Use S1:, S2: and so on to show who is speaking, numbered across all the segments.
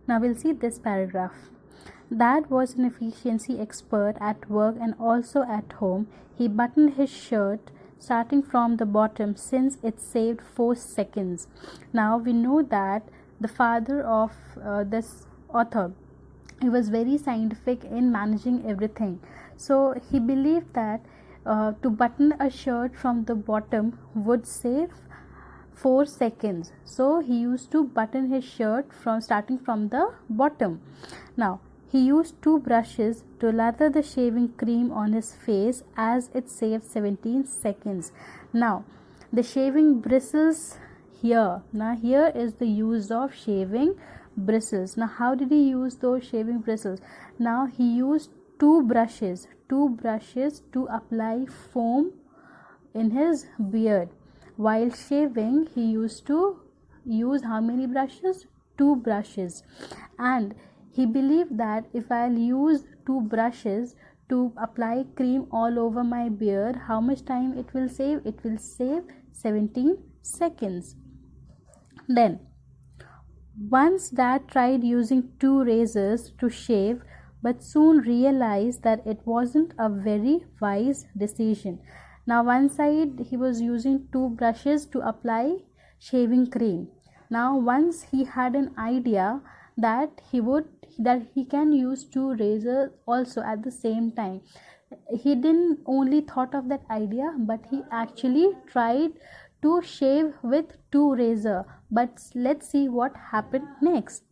S1: Now we'll see this paragraph. Dad was an efficiency expert at work and also at home. He buttoned his shirt starting from the bottom since it saved 4 seconds. Now we know that the father of this author, he was very scientific in managing everything. So he believed that to button a shirt from the bottom would save 4 seconds. So he used to button his shirt from starting from the bottom. Now he used 2 brushes to lather the shaving cream on his face as it saved 17 seconds. Now the shaving bristles here. Now here is the use of shaving bristles. Now how did he use those shaving bristles? Now he used 2 brushes to apply foam in his beard. While shaving, he used to use how many brushes? 2 brushes. And he believed that if I'll use 2 brushes to apply cream all over my beard, how much time it will save? It will save 17 seconds. Then once Dad tried using 2 razors to shave, but soon realized that it wasn't a very wise decision. Now one side he was using 2 brushes to apply shaving cream. Now once he had an idea that he can use 2 razors also at the same time. He didn't only thought of that idea, but he actually tried to shave with 2 razors. But let's see what happened next.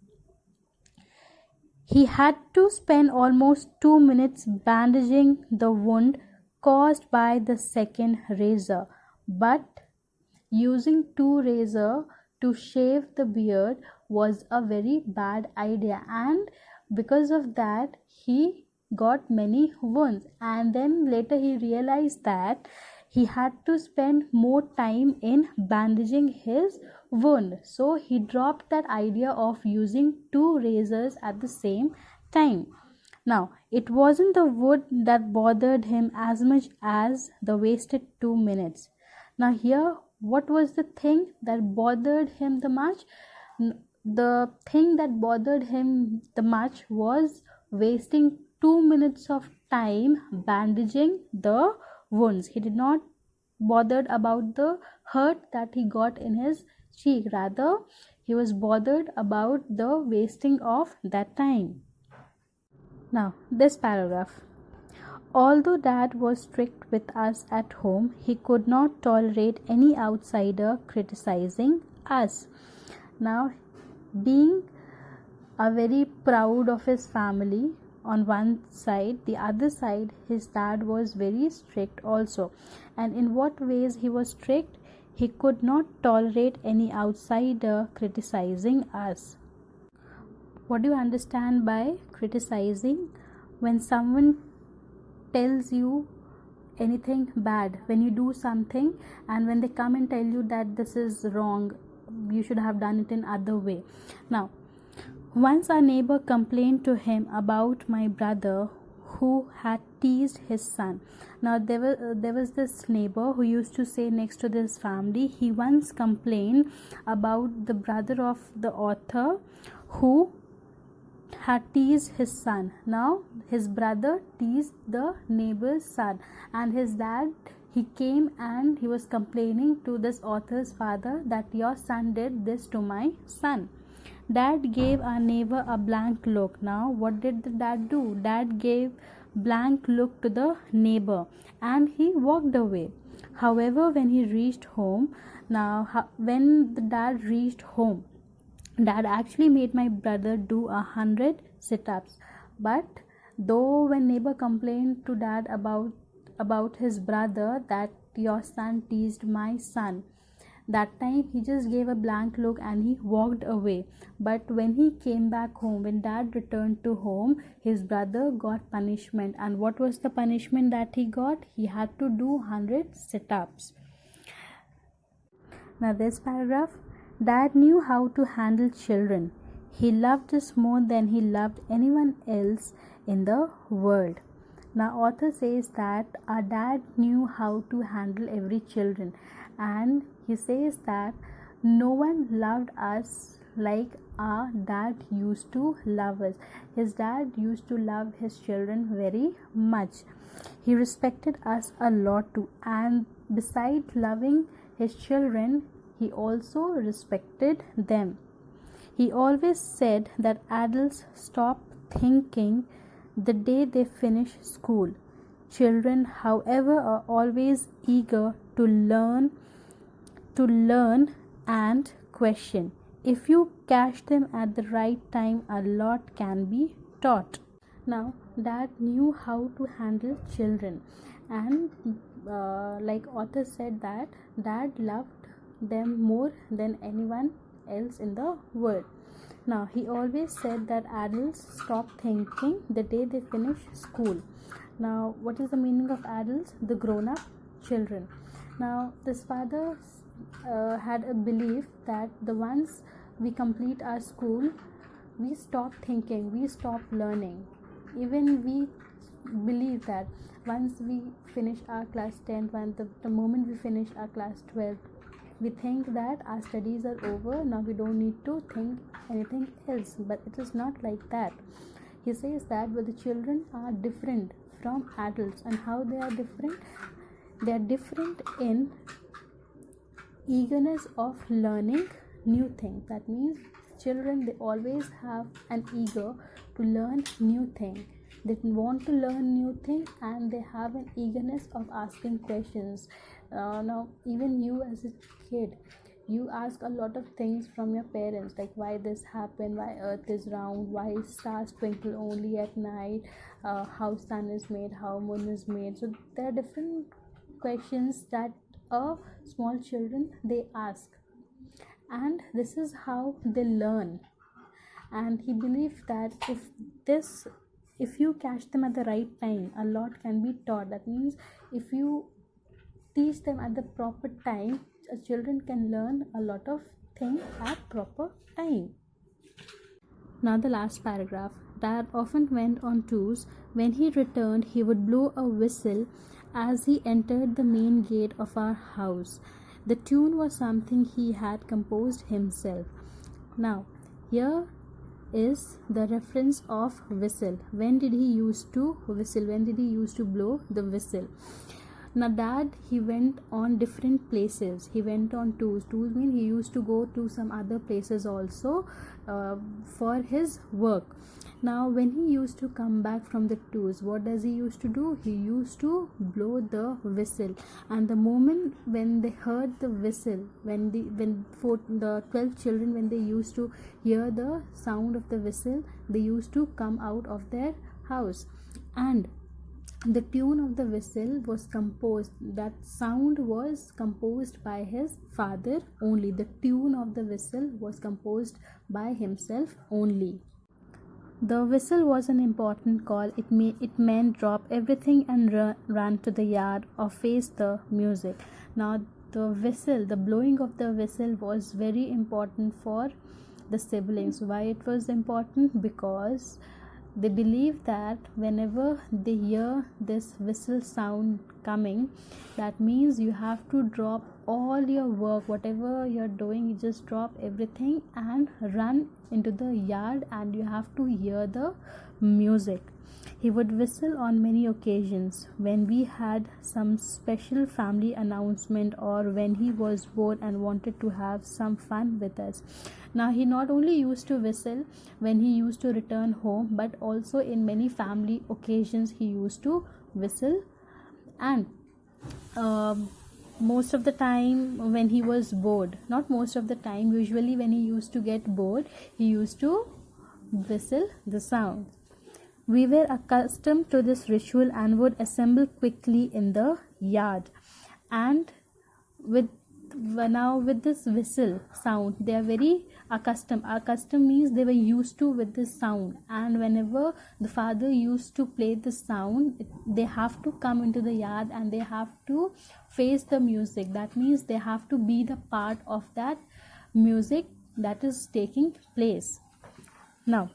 S1: He had to spend almost 2 minutes bandaging the wound caused by the second razor, but using 2 razors to shave the beard was a very bad idea, and because of that he got many wounds. And then later he realized that he had to spend more time in bandaging his wound, so he dropped that idea of using 2 razors at the same time. Now it wasn't the wood that bothered him as much as the wasted 2 minutes. Now here, what was the thing that bothered him the much? The thing that bothered him the much was wasting 2 minutes of time bandaging the wounds. He did not bothered about the hurt that he got in his cheek. Rather, he was bothered about the wasting of that time. Now, this paragraph. Although Dad was strict with us at home, he could not tolerate any outsider criticizing us. Now, being very proud of his family on one side, the other side his dad was very strict also. And in what ways he was strict? He could not tolerate any outsider criticizing us. What do you understand by criticizing? When someone tells you anything bad, when you do something, and when they come and tell you that this is wrong, you should have done it in other way. Now once our neighbor complained to him about my brother who had teased his son. Now there was this neighbor who used to stay next to this family. He once complained about the brother of the author who had teased his son. Now his brother teased the neighbor's son, and his dad, he came and he was complaining to this author's father that your son did this to my son. Dad gave our neighbor a blank look. Now what did the dad do? Dad gave blank look to the neighbor and he walked away. However, when he reached home, when the dad reached home, Dad actually made my brother do 100 sit-ups. But though when neighbor complained to Dad about his brother that your son teased my son, that time he just gave a blank look and he walked away. But when he came back home, when Dad returned to home, his brother got punishment. And what was the punishment that he got? He had to do 100 sit-ups. Now this paragraph. Dad knew how to handle children. He loved us more than he loved anyone else in the world. Now author says that our dad knew how to handle every children, and he says that no one loved us like our dad used to love us. His dad used to love his children very much. He respected us a lot too, and besides loving his children, he also respected them. He always said that adults stop thinking the day they finish school. Children, however, are always eager to learn and question. If you catch them at the right time, a lot can be taught. Now, dad knew how to handle children, and like author said that dad loved them more than anyone else in the world. Now, he always said that adults stop thinking the day they finish school. Now, what is the meaning of adults? The grown-up children. Now, this father had a belief that the once we complete our school, we stop thinking, we stop learning. Even we believe that once we finish our class 10, when the moment we finish our class 12, we think that our studies are over, now we don't need to think anything else. But it is not like that. He says that but the children are different from adults. And how they are different? They are different in eagerness of learning new things. That means children, they always have an eager to learn new thing. They want to learn new thing, and they have an eagerness of asking questions. Now, even you as a kid, you ask a lot of things from your parents, like why this happened, why earth is round, why stars twinkle only at night, how sun is made, how moon is made. So there are different questions that small children, they ask, and this is how they learn. And he believed that if you catch them at the right time, a lot can be taught. That means if you teach them at the proper time, children can learn a lot of things at proper time. Now the last paragraph. Dad often went on tours. When he returned, he would blow a whistle as he entered the main gate of our house. The tune was something he had composed himself. Now, here is the reference of whistle. When did he used to whistle? When did he used to blow the whistle? Now, dad, he went on different places. He went on tours. Tours mean he used to go to some other places also for his work. Now, when he used to come back from the tours, what does he used to do? He used to blow the whistle. And the moment when they heard the whistle, when for the 12 children, when they used to hear the sound of the whistle, they used to come out of their house. And the tune of the whistle was composed, that sound was composed by his father only. The tune of the whistle was composed by himself only. The whistle was an important call. It meant drop everything and run to the yard or face the music. Now the whistle, the blowing of the whistle was very important for the siblings. Why it was important? Because they believe that whenever they hear this whistle sound coming, that means you have to drop all your work, whatever you're doing, you just drop everything and run into the yard, and you have to hear the music. He would whistle on many occasions when we had some special family announcement, or when he was bored and wanted to have some fun with us. Now, he not only used to whistle when he used to return home, but also in many family occasions he used to whistle. And most of the time when he was bored, not most of the time, usually when he used to get bored, he used to whistle the sound. We were accustomed to this ritual and would assemble quickly in the yard. And with this whistle sound, they are very accustomed. Accustomed means they were used to with this sound, and whenever the father used to play the sound, they have to come into the yard and they have to face the music. That means they have to be the part of that music that is taking place. Now,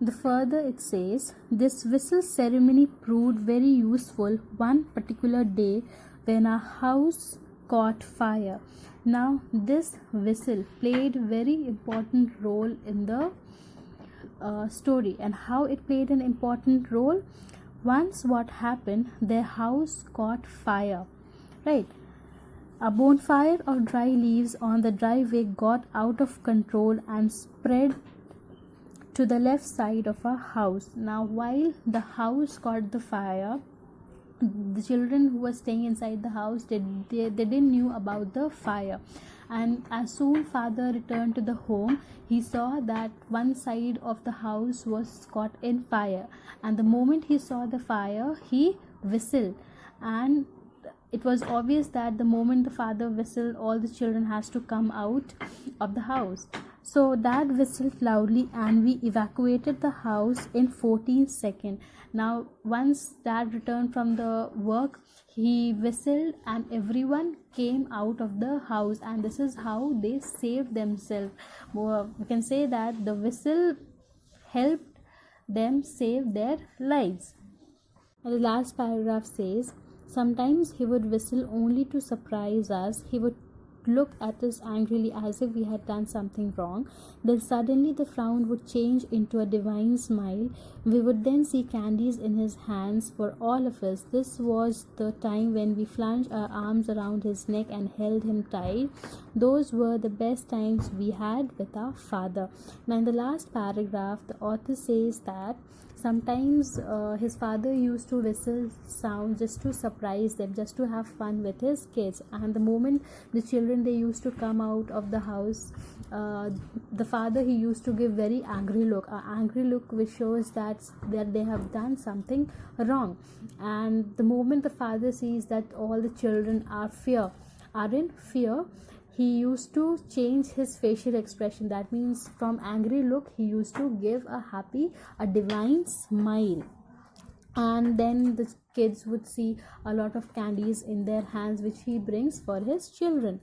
S1: the further it says, this whistle ceremony proved very useful one particular day when our house caught fire. Now this whistle played very important role in the story. And how it played an important role? Once what happened, their house caught fire, right? A bonfire of dry leaves on the driveway got out of control and spread to the left side of our house. Now while the house caught the fire, the children who were staying inside the house, they didn't knew about the fire. And as soon father returned to the home, he saw that one side of the house was caught in fire. And the moment he saw the fire, he whistled. And it was obvious that the moment the father whistled, all the children has to come out of the house. So dad whistled loudly and we evacuated the house in 14 seconds. Now once dad returned from the work, he whistled and everyone came out of the house, and this is how they saved themselves. We can say that the whistle helped them save their lives. And the last paragraph says, sometimes he would whistle only to surprise us. He would look at us angrily as if we had done something wrong. Then suddenly the frown would change into a divine smile. We would then see candies in his hands for all of us. This was the time when we flung our arms around his neck and held him tight. Those were the best times we had with our father. Now in the last paragraph, the author says that sometimes his father used to whistle sound just to surprise them, just to have fun with his kids. And the moment the children, they used to come out of the house, the father, he used to give very angry look, which shows that they have done something wrong. And the moment the father sees that all the children are in fear, he used to change his facial expression. That means from angry look, he used to give a divine smile. And then the kids would see a lot of candies in their hands, which he brings for his children.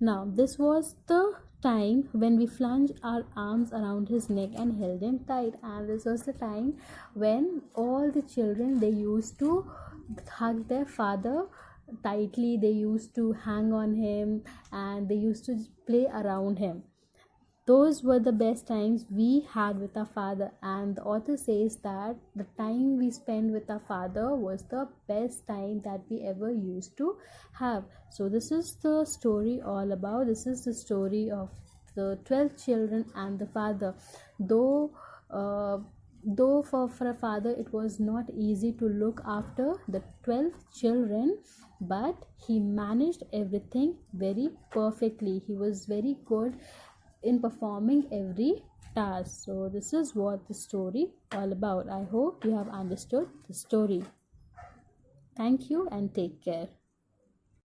S1: Now this was the time when we flung our arms around his neck and held him tight. And this was the time when all the children, they used to hug their father tightly. They used to hang on him and they used to play around him. Those were the best times we had with our father. And the author says that the time we spent with our father was the best time that we ever used to have. So this is the story all about. This is the story of the 12 children and the father. Though for a father it was not easy to look after the 12 children, but he managed everything very perfectly. He was very good in performing every task. So this is what the story all about. I hope you have understood the story. Thank you and take care.